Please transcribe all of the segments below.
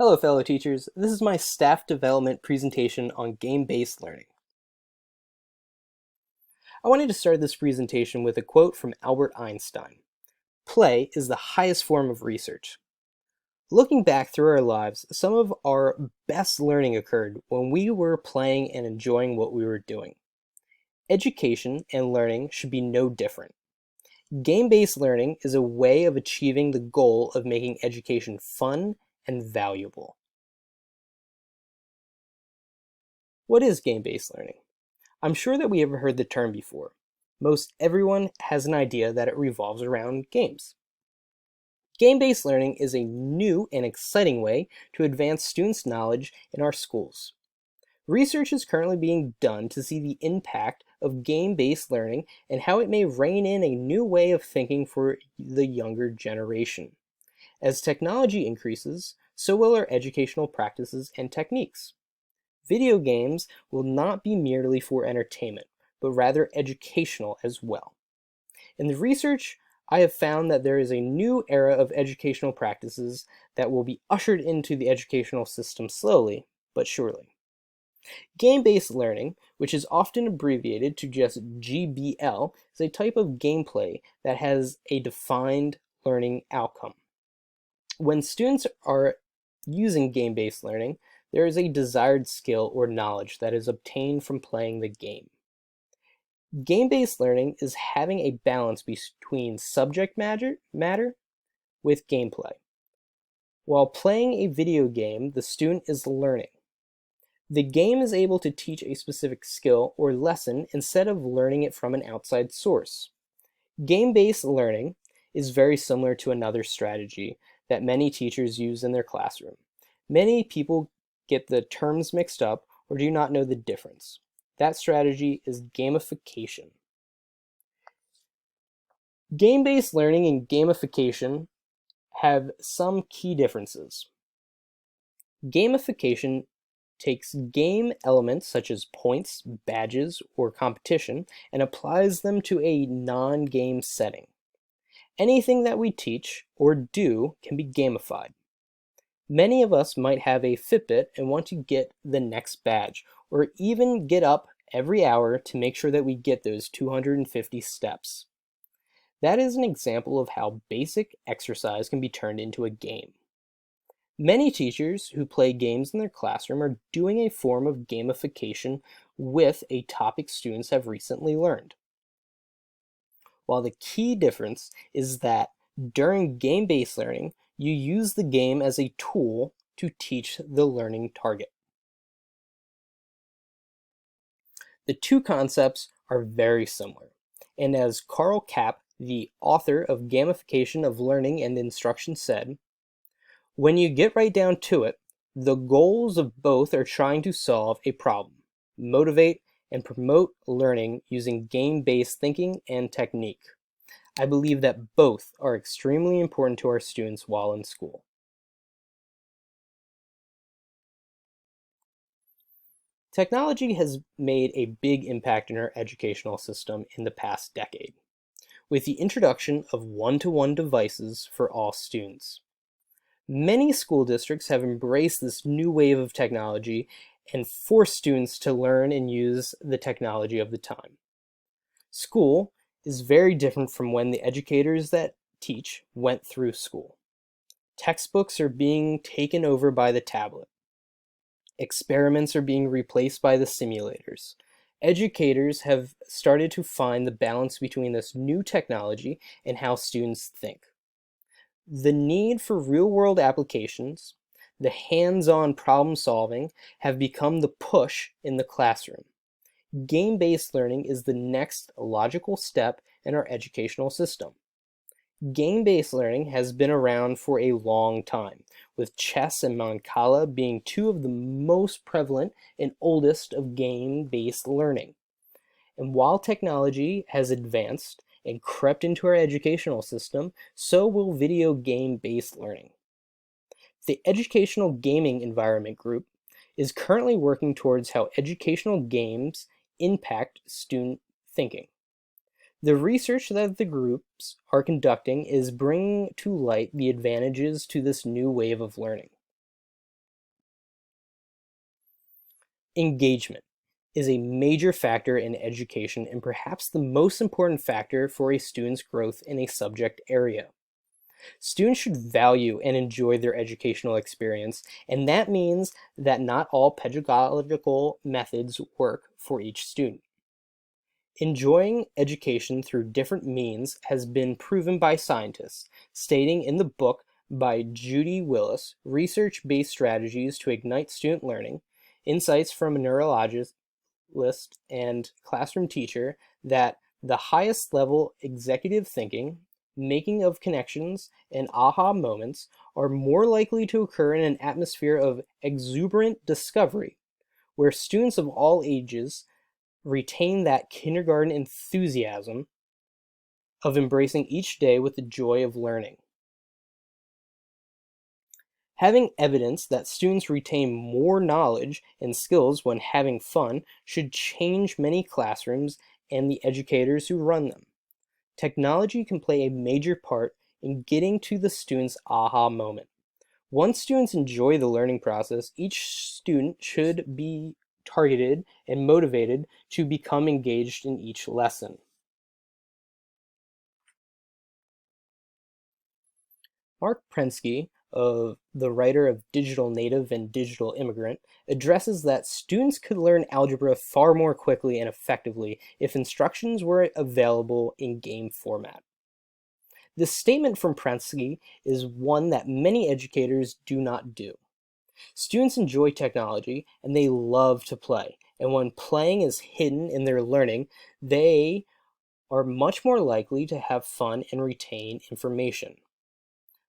Hello fellow teachers, this is my staff development presentation on game-based learning. I wanted to start this presentation with a quote from Albert Einstein. Play is the highest form of research. Looking back through our lives, some of our best learning occurred when we were playing and enjoying what we were doing. Education and learning should be no different. Game-based learning is a way of achieving the goal of making education fun and valuable. What is game-based learning? I'm sure that we have heard the term before. Most everyone has an idea that it revolves around games. Game-based learning is a new and exciting way to advance students' knowledge in our schools. Research is currently being done to see the impact of game-based learning and how it may rein in a new way of thinking for the younger generation. As technology increases, so will our educational practices and techniques. Video games will not be merely for entertainment, but rather educational as well. In the research, I have found that there is a new era of educational practices that will be ushered into the educational system slowly, but surely. Game-based learning, which is often abbreviated to just GBL, is a type of gameplay that has a defined learning outcome. When students are using game-based learning, there is a desired skill or knowledge that is obtained from playing the game. Game-based learning is having a balance between subject matter with gameplay. While playing a video game, the student is learning. The game is able to teach a specific skill or lesson instead of learning it from an outside source. Game-based learning is very similar to another strategy that many teachers use in their classroom. Many people get the terms mixed up or do not know the difference. That strategy is gamification. Game-based learning and gamification have some key differences. Gamification takes game elements such as points, badges, or competition and applies them to a non-game setting. Anything that we teach or do can be gamified. Many of us might have a Fitbit and want to get the next badge, or even get up every hour to make sure that we get those 250 steps. That is an example of how basic exercise can be turned into a game. Many teachers who play games in their classroom are doing a form of gamification with a topic students have recently learned. While the key difference is that during game-based learning, you use the game as a tool to teach the learning target. The two concepts are very similar, and as Carl Kapp, the author of Gamification of Learning and Instruction said, when you get right down to it, the goals of both are trying to solve a problem, motivate and promote learning using game-based thinking and technique. I believe that both are extremely important to our students while in school. Technology has made a big impact in our educational system in the past decade, with the introduction of one-to-one devices for all students. Many school districts have embraced this new wave of technology and forced students to learn and use the technology of the time. School is very different from when the educators that teach went through school. Textbooks are being taken over by the tablet. Experiments are being replaced by the simulators. Educators have started to find the balance between this new technology and how students think. The need for real-world applications, the hands-on problem solving have become the push in the classroom. Game-based learning is the next logical step in our educational system. Game-based learning has been around for a long time, with chess and Mancala being two of the most prevalent and oldest of game-based learning. And while technology has advanced and crept into our educational system, so will video game-based learning. The Educational Gaming Environment Group is currently working towards how educational games impact student thinking. The research that the groups are conducting is bringing to light the advantages to this new wave of learning. Engagement is a major factor in education and perhaps the most important factor for a student's growth in a subject area. Students should value and enjoy their educational experience, and that means that not all pedagogical methods work for each student. Enjoying education through different means has been proven by scientists, stating in the book by Judy Willis, Research-Based Strategies to Ignite Student Learning, Insights from a Neurologist and Classroom Teacher, that the highest level executive thinking, making of connections, and aha moments are more likely to occur in an atmosphere of exuberant discovery, where students of all ages retain that kindergarten enthusiasm of embracing each day with the joy of learning. Having evidence that students retain more knowledge and skills when having fun should change many classrooms and the educators who run them. Technology can play a major part in getting to the student's aha moment. Once students enjoy the learning process, each student should be targeted and motivated to become engaged in each lesson. Mark Prensky, the writer of Digital Native and Digital Immigrant, addresses that students could learn algebra far more quickly and effectively if instructions were available in game format. This statement from Prensky is one that many educators do not do. Students enjoy technology and they love to play, and when playing is hidden in their learning, they are much more likely to have fun and retain information.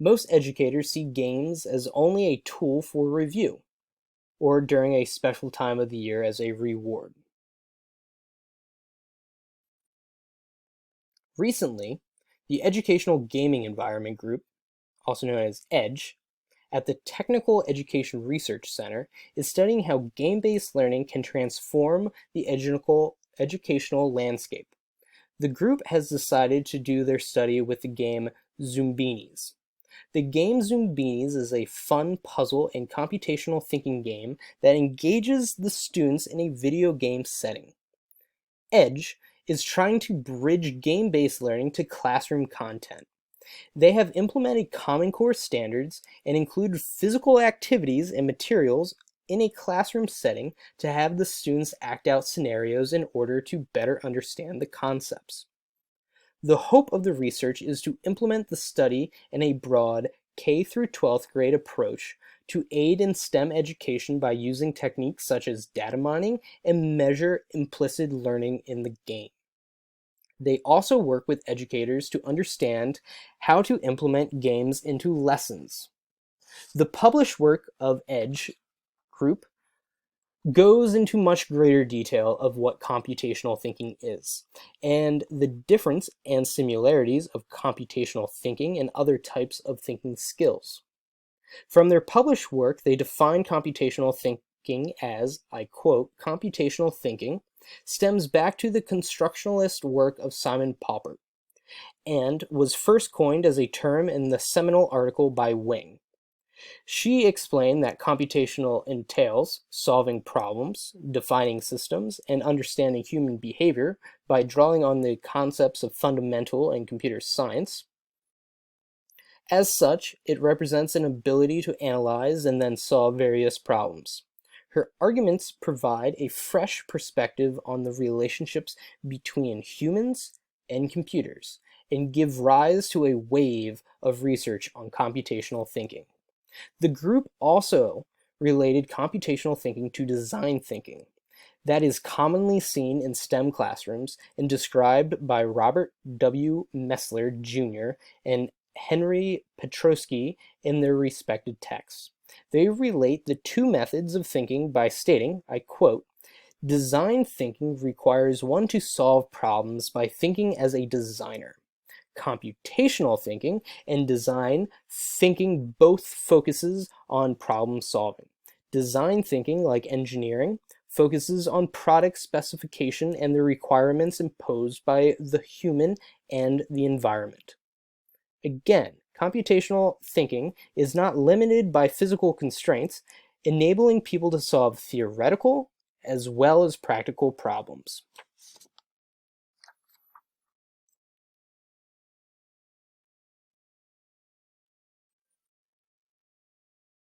Most educators see games as only a tool for review, or during a special time of the year as a reward. Recently, the Educational Gaming Environment Group, also known as EDGE, at the Technical Education Research Center, is studying how game-based learning can transform the educational landscape. The group has decided to do their study with the game Zoombinis. The game Zoombinis is a fun puzzle and computational thinking game that engages the students in a video game setting. EDGE is trying to bridge game-based learning to classroom content. They have implemented Common Core standards and include physical activities and materials in a classroom setting to have the students act out scenarios in order to better understand the concepts. The hope of the research is to implement the study in a broad K through 12th grade approach to aid in STEM education by using techniques such as data mining and measure implicit learning in the game. They also work with educators to understand how to implement games into lessons. The published work of EDGE Group goes into much greater detail of what computational thinking is, and the difference and similarities of computational thinking and other types of thinking skills. From their published work, they define computational thinking as, I quote, computational thinking stems back to the constructionalist work of Simon Popper, and was first coined as a term in the seminal article by Wing. She explained that computational entails solving problems, defining systems, and understanding human behavior by drawing on the concepts of fundamental and computer science. As such, it represents an ability to analyze and then solve various problems. Her arguments provide a fresh perspective on the relationships between humans and computers and give rise to a wave of research on computational thinking. The group also related computational thinking to design thinking. That is commonly seen in STEM classrooms and described by Robert W. Messler Jr. and Henry Petroski in their respective texts. They relate the two methods of thinking by stating, I quote, design thinking requires one to solve problems by thinking as a designer. Computational thinking and design thinking both focuses on problem solving. Design thinking, like engineering, focuses on product specification and the requirements imposed by the human and the environment. Again, computational thinking is not limited by physical constraints, enabling people to solve theoretical as well as practical problems.